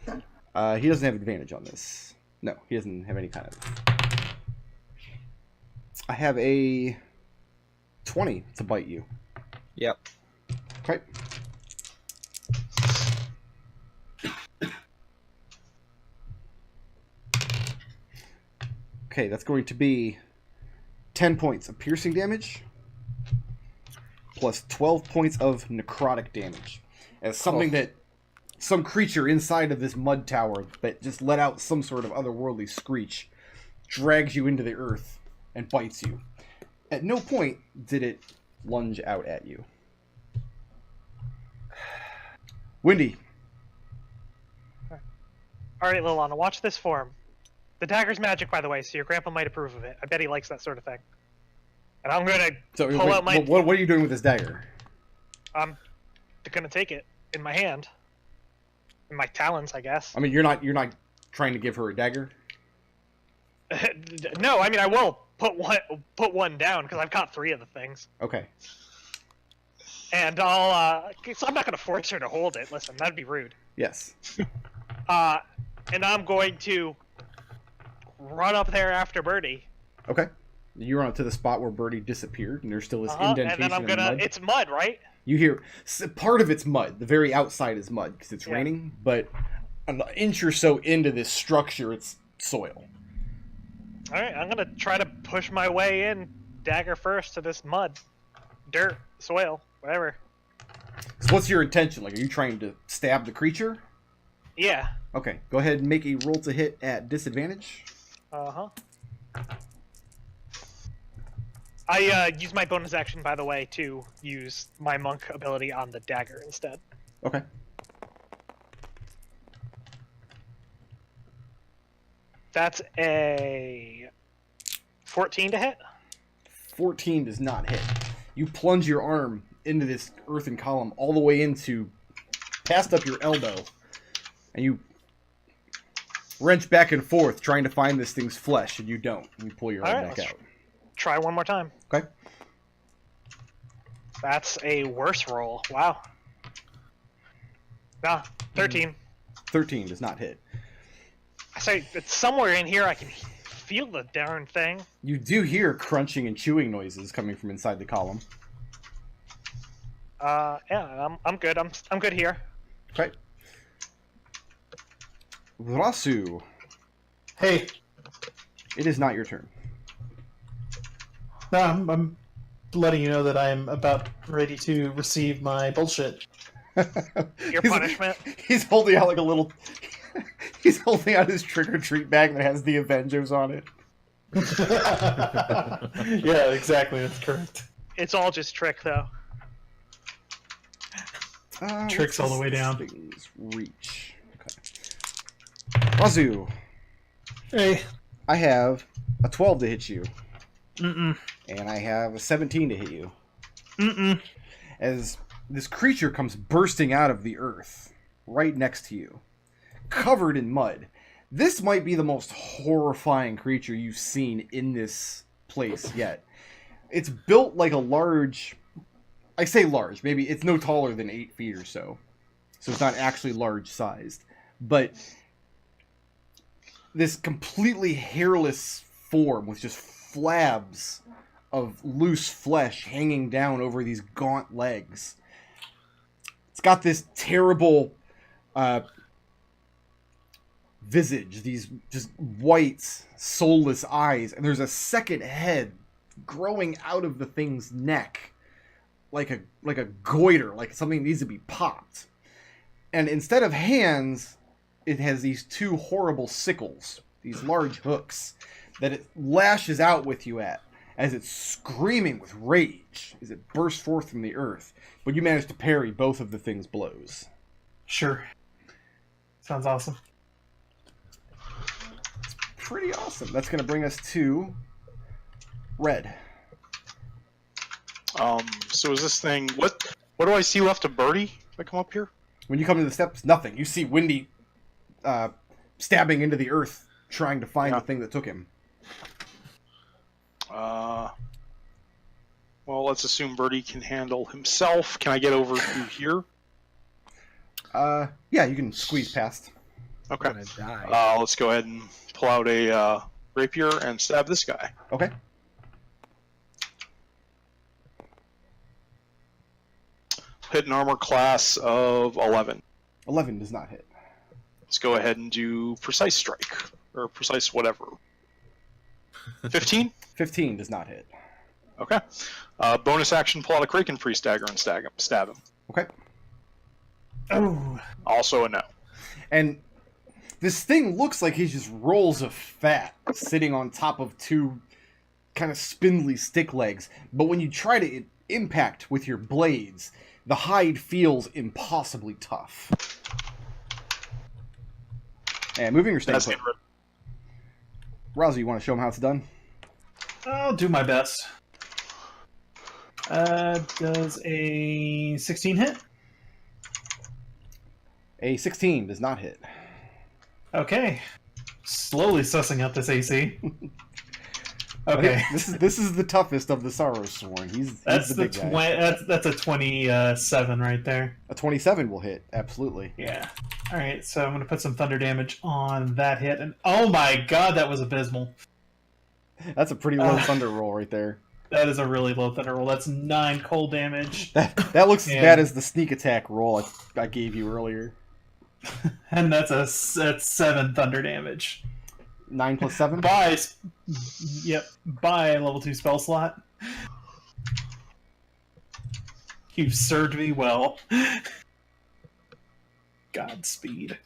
He doesn't have advantage on this. No, he doesn't have any kind of... I have a 20 to bite you. Yep. Okay. Okay, that's going to be 10 points of piercing damage plus 12 points of necrotic damage. As something that some creature inside of this mud tower that just let out some sort of otherworldly screech drags you into the earth and bites you. At no point did it lunge out at you. Windy. Alright, Lilana, watch this form. The dagger's magic, by the way, so your grandpa might approve of it. I bet he likes that sort of thing. And I'm gonna So pull wait, out my... what are you doing with this dagger? I'm gonna take it in my hand. In my talons, I guess. I mean, you're not trying to give her a dagger. No, I mean, I will put one down, because I've got 3 of the things. Okay. And I'll, so I'm not gonna force her to hold it. Listen, that'd be rude. Yes. And I'm going to run up there after Birdie. Okay. You run up to the spot where Birdie disappeared, and there's still this indentation And then I'm in gonna... mud. It's mud, right? You hear part of it's mud. The very outside is mud because it's Yeah. raining, but an inch or so into this structure, it's soil. Alright, I'm gonna try to push my way in, dagger first, to this mud. Dirt, soil, whatever. So what's your intention? Like, are you trying to stab the creature? Yeah. Okay, go ahead and make a roll to hit at disadvantage. Uh-huh. I use my bonus action, by the way, to use my monk ability on the dagger instead. Okay. That's a 14 to hit. 14 does not hit. You plunge your arm into this earthen column all the way into past up your elbow, and you wrench back and forth trying to find this thing's flesh, and you don't. You pull your arm back out. Try one more time. Okay. That's a worse roll. Wow. Nah, 13. 13 does not hit. I say it's somewhere in here. I can feel the darn thing. You do hear crunching and chewing noises coming from inside the column. Yeah, I'm good. I'm good here. Okay. Raazu, Hey, it is not your turn. no, I'm letting you know that I'm about ready to receive my bullshit. Your punishment. He's holding out like a little. He's holding out his trick-or-treat bag that has the Avengers on it. Yeah, exactly. That's correct. It's all just trick, though. Tricks all the way down. Thing's reach. Okay. Raazu, Hey. I have a 12 to hit you, Mm-mm. and I have a 17 to hit you. Mm-mm. As this creature comes bursting out of the earth right next to you, covered in mud. This might be the most horrifying creature you've seen in this place yet. It's built like a large... I say large, maybe it's no taller than 8 feet or so. So it's not actually large sized. But this completely hairless form with just flabs of loose flesh hanging down over these gaunt legs. It's got this terrible visage, these just white, soulless eyes, and there's a second head growing out of the thing's neck. Like a goiter, like something needs to be popped. And instead of hands, it has these 2 horrible sickles, these large hooks, that it lashes out with you at, as it's screaming with rage, as it bursts forth from the earth. But you manage to parry both of the thing's blows. Sure. Sounds awesome. Pretty awesome. That's going to bring us to Red. So is this thing... What do I see left of Birdie if I come up here? When you come to the steps, nothing. You see Windy stabbing into the earth, trying to find the thing that took him. Well, let's assume Birdie can handle himself. Can I get over to here? Yeah, you can squeeze past. Okay. I'm gonna die. Let's go ahead and pull out a rapier and stab this guy. Okay. Hit an armor class of 11. 11 does not hit. Let's go ahead and do precise strike. Or precise whatever. 15? 15 does not hit. Okay. Bonus action, pull out a Kraken Priest dagger and stab him. Okay. Oh. Also a no. And this thing looks like he's just rolls of fat sitting on top of 2 kind of spindly stick legs. But when you try to impact with your blades, the hide feels impossibly tough. And moving or staying That's put? handwritten. Raazu, you want to show him how it's done? I'll do my best. Does a 16 hit? A 16 does not hit. Okay. Slowly sussing out this AC. I Okay. think this is the toughest of the Sorrow Sworn. He's That's the the big guy. that's a 27 right there. A 27 will hit, absolutely. Yeah. All right, so I'm gonna put some thunder damage on that hit, and oh my god, that was abysmal. That's a pretty low thunder roll right there. That is a really low thunder roll. That's 9 cold damage, That looks as And- bad as the sneak attack roll I gave you earlier. and that's 7 thunder damage. 9 plus 7? By level 2 spell slot. You've served me well. Godspeed.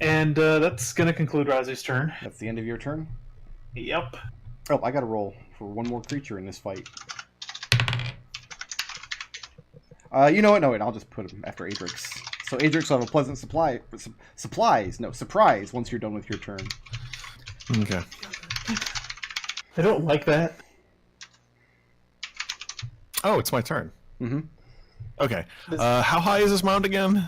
And that's going to conclude Raazu's turn. That's the end of your turn. Yep. Oh, I got to roll for one more creature in this fight. You know what? No, wait. I'll just put him after Adrex. So Adrex will have a pleasant surprise once you're done with your turn. Okay. I don't like that. Oh, it's my turn. Mm-hmm. Okay. How high is this mound again?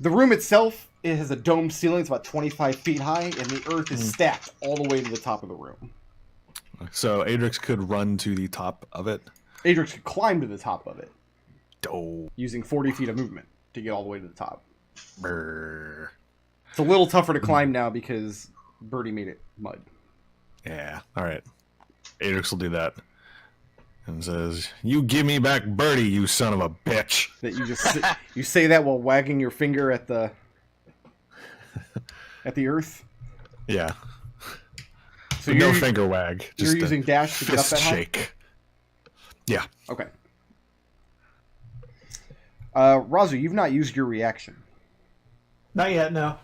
The room itself, it has a dome ceiling. It's about 25 feet high, and the earth is stacked all the way to the top of the room. So Adrex could run to the top of it. Adrex could climb to the top of it Oh. using 40 feet of movement to get all the way to the top. Brr. It's a little tougher to climb now because Birdie made it mud. Yeah. All right. Adrex will do that. And says, "You give me back Birdie, you son of a bitch." That you just you say that while wagging your finger at the earth. Yeah. So No finger wag. You're Just a using dash to get up fist that high? shake. Yeah. Okay. Raazu, you've not used your reaction. Not yet, no.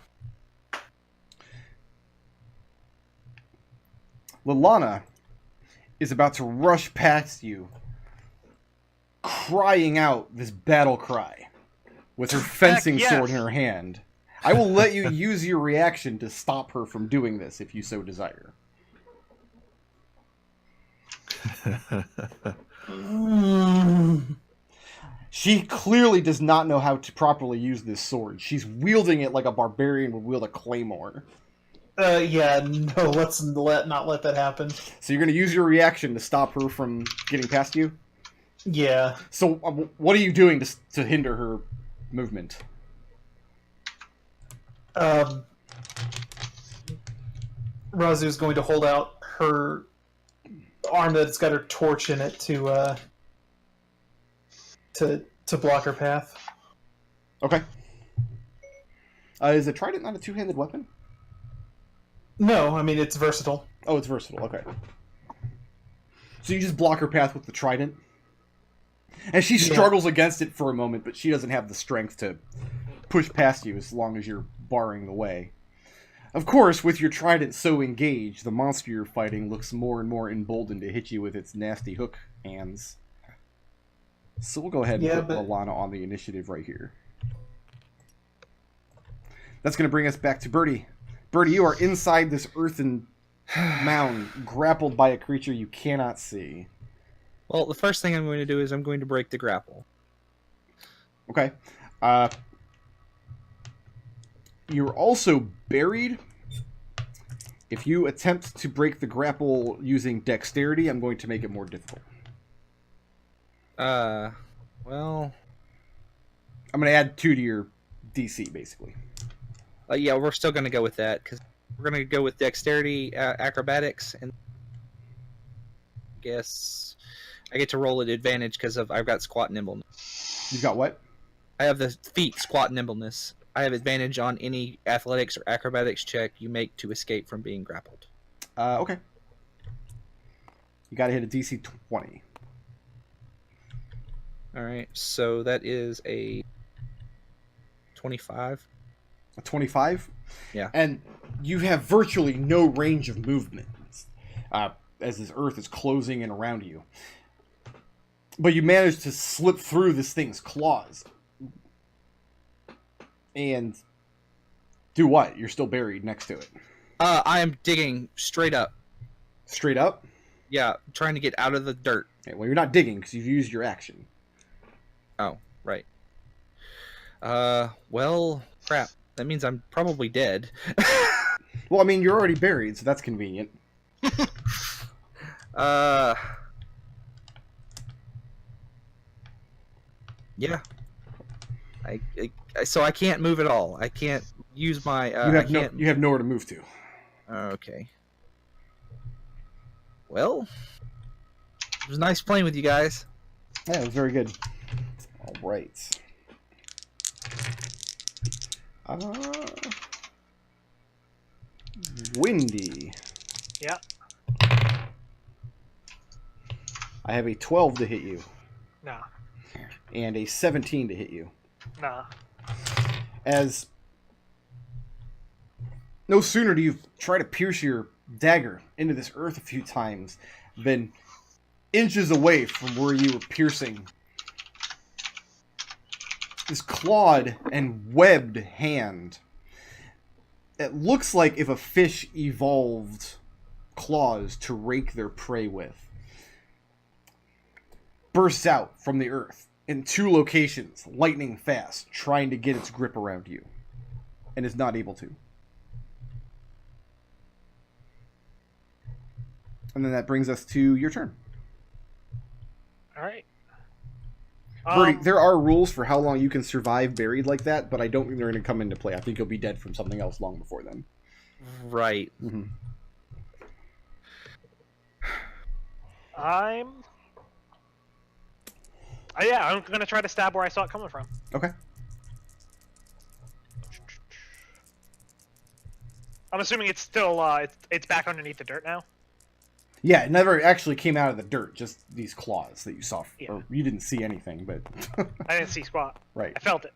Lilana is about to rush past you, crying out this battle cry with her fencing yes. sword in her hand. I will let you use your reaction to stop her from doing this if you so desire. She clearly does not know how to properly use this sword. She's wielding it like a barbarian would wield a claymore. Yeah, no, let's not let that happen. So you're going to use your reaction to stop her from getting past you? Yeah. So what are you doing to hinder her movement? Raazu's going to hold out her arm that's got her torch in it to block her path. Okay. Is a trident not a two-handed weapon? No, I mean it's versatile. Oh, it's versatile. Okay. So you just block her path with the trident? And she struggles against it for a moment, but she doesn't have the strength to push past you as long as you're barring the way. Of course, with your trident so engaged, the monster you're fighting looks more and more emboldened to hit you with its nasty hook hands. So we'll go ahead and put Lilana on the initiative right here. That's going to bring us back to Birdie. Birdie, you are inside this earthen mound, grappled by a creature you cannot see. Well, the first thing I'm going to do is I'm going to break the grapple. Okay. You're also buried. If you attempt to break the grapple using dexterity, I'm going to make it more difficult. Well... I'm going to add 2 to your DC, basically. Yeah, we're still going to go with that, because we're going to go with dexterity, acrobatics, and I guess I get to roll at advantage because I've got squat nimbleness. You've got what? I have the feat squat nimbleness. I have advantage on any athletics or acrobatics check you make to escape from being grappled. Okay. You got to hit a DC 20. Alright, so that is a 25. A 25? Yeah. And you have virtually no range of movement as this earth is closing in around you. But you manage to slip through this thing's claws. And do what? You're still buried next to it. I am digging straight up. Straight up? Yeah, trying to get out of the dirt. Okay, well, you're not digging because you've used your action. Oh, right. Well, crap. That means I'm probably dead. Well, I mean, you're already buried, so that's convenient. Yeah. So I can't move at all. I can't use my. You have nowhere to move to. Okay. Well, it was nice playing with you guys. Yeah, it was very good. All right. Windy. Yeah. I have a 12 to hit you. Nah. And a 17 to hit you. Nah. As No sooner do you try to pierce your dagger into this earth a few times than inches away from where you were piercing, this clawed and webbed hand. It looks like if a fish evolved claws to rake their prey with, bursts out from the earth in 2 locations, lightning fast, trying to get its grip around you, and is not able to. And then that brings us to your turn. All right. Birdie, there are rules for how long you can survive buried like that, but I don't think they're going to come into play. I think you'll be dead from something else long before then. Right. Mm-hmm. I'm going to try to stab where I saw it coming from. Okay. I'm assuming it's still it's back underneath the dirt now. Yeah, it never actually came out of the dirt, just these claws that you saw. Yeah. Or you didn't see anything, but... I didn't see squat. Right. I felt it.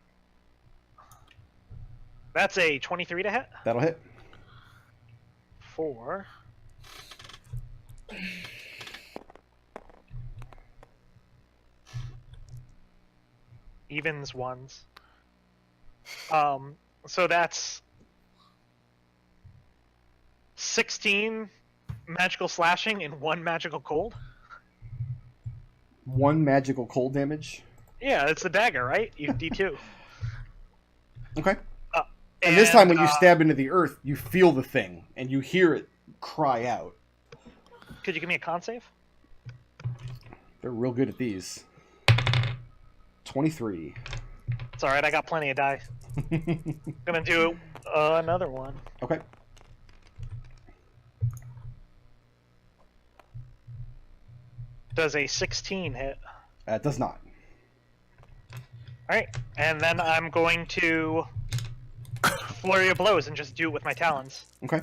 That's a 23 to hit. That'll hit. 4. Evens, ones. So that's 16 magical slashing and 1 magical cold. 1 magical cold damage. Yeah, it's the dagger, right? You D2. Okay. And this time when you stab into the earth, you feel the thing, and you hear it cry out. Could you give me a con save? They're real good at these. 23. It's alright, I got plenty of die. Gonna do another one. Okay. Does a 16 hit? It does not. Alright, and then I'm going to flurry of blows and just do it with my talons. Okay.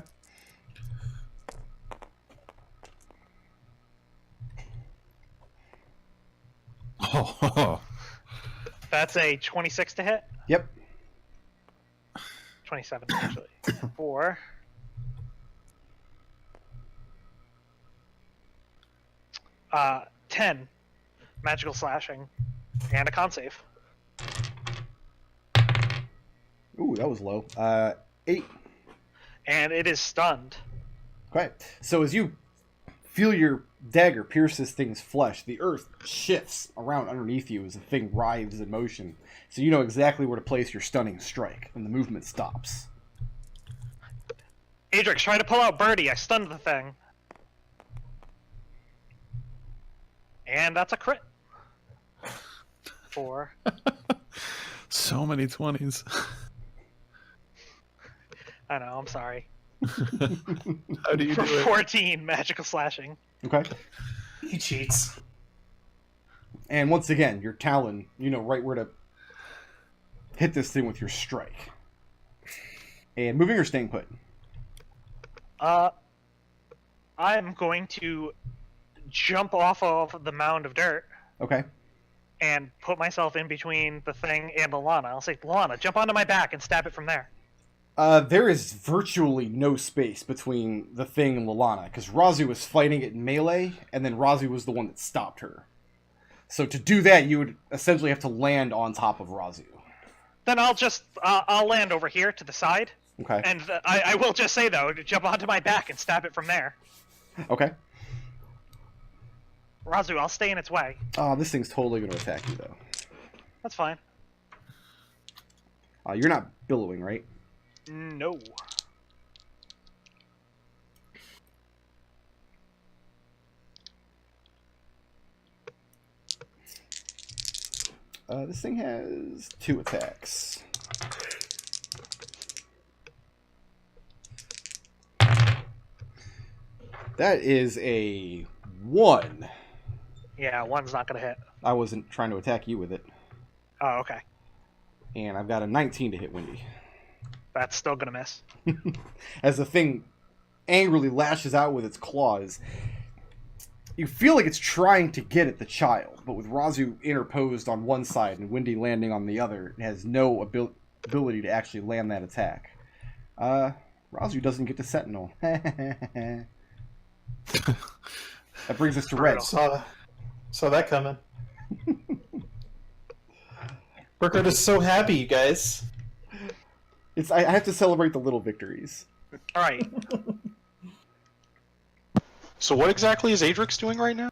Oh, That's a 26 to hit. Yep. 27 actually. 4. Uh, 10 magical slashing and a con save. Ooh, that was low. 8. And it is stunned. Okay. So as you feel your dagger pierce this thing's flesh, the earth shifts around underneath you as the thing writhes in motion. So you know exactly where to place your stunning strike, and the movement stops. Adrex, try to pull out Birdie. I stunned the thing. And that's a crit. 4. so many 20s. I know, I'm sorry. How do you For do it? 14 magical slashing. Okay. He cheats. And once again, your talon, you know right where to hit this thing with your strike. And moving or staying put? I'm going to jump off of the mound of dirt Okay. and put myself in between the thing and Lalana. I'll say, Lalana, jump onto my back and stab it from there. There is virtually no space between the thing and Lalana, because Raazu was fighting it in melee, and then Raazu was the one that stopped her. So to do that, you would essentially have to land on top of Raazu. Then I'll just, I'll land over here to the side. Okay. And I will just say, though, to jump onto my back and stab it from there. Okay. Raazu, I'll stay in its way. Oh, this thing's totally going to attack you, though. That's fine. You're not billowing, right? No. This thing has 2 attacks. That is a 1. Yeah, 1's not going to hit. I wasn't trying to attack you with it. Oh, okay. And I've got a 19 to hit Windy. That's still going to miss. As the thing angrily lashes out with its claws, you feel like it's trying to get at the child, but with Raazu interposed on one side and Windy landing on the other, it has no ability to actually land that attack. Raazu doesn't get to Sentinel. That brings us to Red. Saw that coming. Burkhardt is so happy, you guys. I have to celebrate the little victories. All right. So what exactly is Adrex doing right now?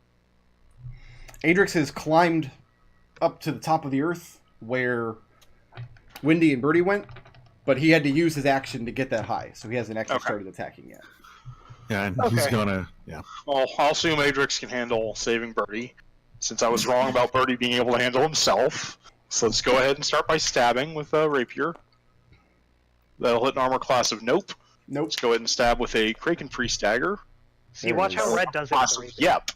Adrex has climbed up to the top of the earth where Windy and Birdie went, but he had to use his action to get that high, so he hasn't actually started attacking yet. Yeah, and he's gonna. Yeah. Well, I'll assume Adrex can handle saving Birdie, since I was wrong about Birdie being able to handle himself. So let's go ahead and start by stabbing with a rapier. That'll hit an armor class of Nope. Nope. Let's go ahead and stab with a Kraken Priest dagger. See, watch how Red does it. Class of Yep.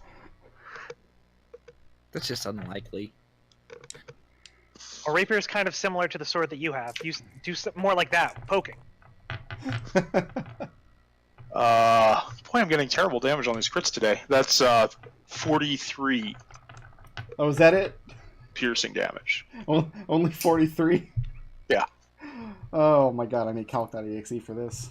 That's just unlikely. A rapier is kind of similar to the sword that you have. You do more like that, poking. Boy, I'm getting terrible damage on these crits today. That's 43 Oh, is that it? piercing damage. Only 43? Yeah. Oh my god, I need calc.exe for this.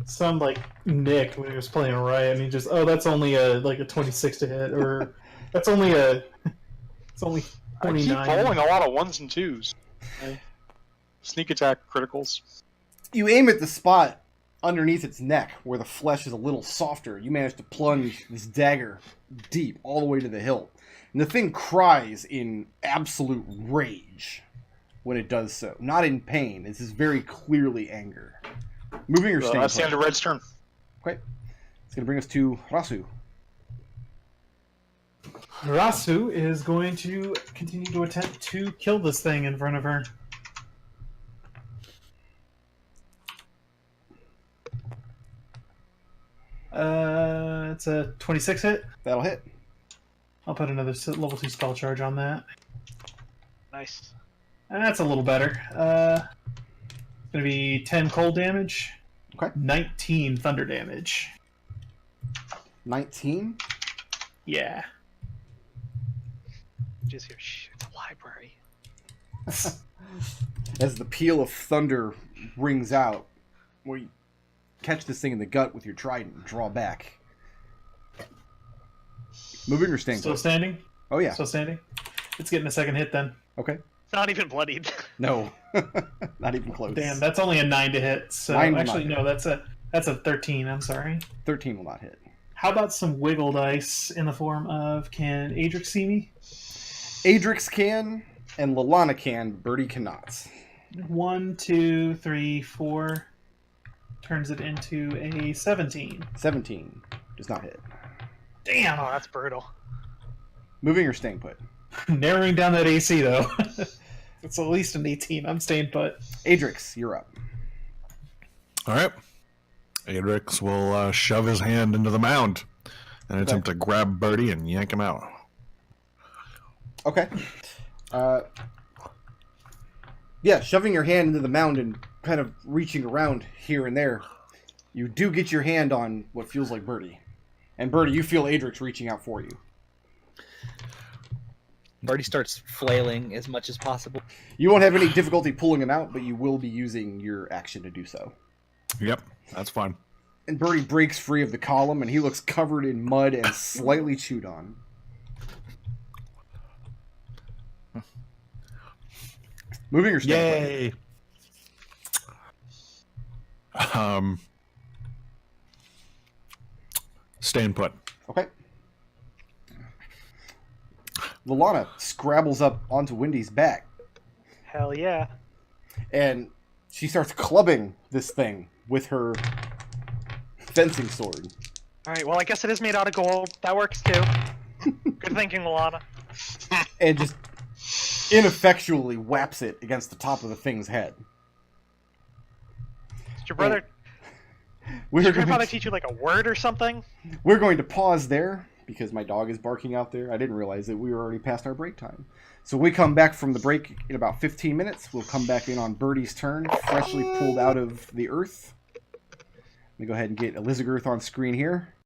Sound like Nick when he was playing Riot, and he just, that's only a 26 to hit, or it's only 29. I keep rolling a lot of 1s and 2s. Sneak attack criticals. You aim at the spot underneath its neck where the flesh is a little softer. You manage to plunge this dagger deep all the way to the hilt. And the thing cries in absolute rage when it does so. Not in pain. This is very clearly anger. Moving your stance. That's the end of Red's turn. Okay. It's going to bring us to Raazu. Raazu is going to continue to attempt to kill this thing in front of her. It's a 26 hit. That'll hit. I'll put another level 2 spell charge on that. Nice. That's a little better. It's going to be 10 cold damage. Okay. 19 thunder damage. 19? Yeah. Just here, shh, it's a library. As the peal of thunder rings out, where you catch this thing in the gut with your trident and draw back. Moving or staying? Still standing? Oh, yeah. Still standing? It's getting a second hit then. Okay. It's not even bloodied. No. Not even close. Damn, that's only a 9 to hit. So 9 will actually, not no, that's a 13. I'm sorry. 13 will not hit. How about some wiggle dice in the form of, can Adrex see me? Adrex can, and Lalana can, but Birdie cannot. 1, 2, 3, 4. Turns it into a 17. 17 does not hit. Damn! Oh, that's brutal. Moving or staying put? Narrowing down that AC, though. It's at least an 18. I'm staying put. Adrex, you're up. All right. Adrex will shove his hand into the mound and attempt to grab Birdie and yank him out. Okay. Yeah, shoving your hand into the mound and kind of reaching around here and there, you do get your hand on what feels like Birdie. And Birdie, you feel Adrex reaching out for you. Birdie starts flailing as much as possible. You won't have any difficulty pulling him out, but you will be using your action to do so. Yep, that's fine. And Birdie breaks free of the column, and he looks covered in mud and slightly chewed on. Moving your staying Yay! Staying put. Okay. Lalana scrabbles up onto Windy's back, Hell yeah. and she starts clubbing this thing with her fencing sword. Alright, well, I guess it is made out of gold. That works too. Good thinking, Lalana. And just ineffectually whaps it against the top of the thing's head. Did your brother... We're Did your going, grandfather teach you, like, a word or something? we're going to pause there, because my dog is barking out there. I didn't realize that we were already past our break time. So we come back from the break in about 15 minutes. We'll come back in on Birdie's turn, freshly pulled out of the earth. Let me go ahead and get Elizagirth on screen here.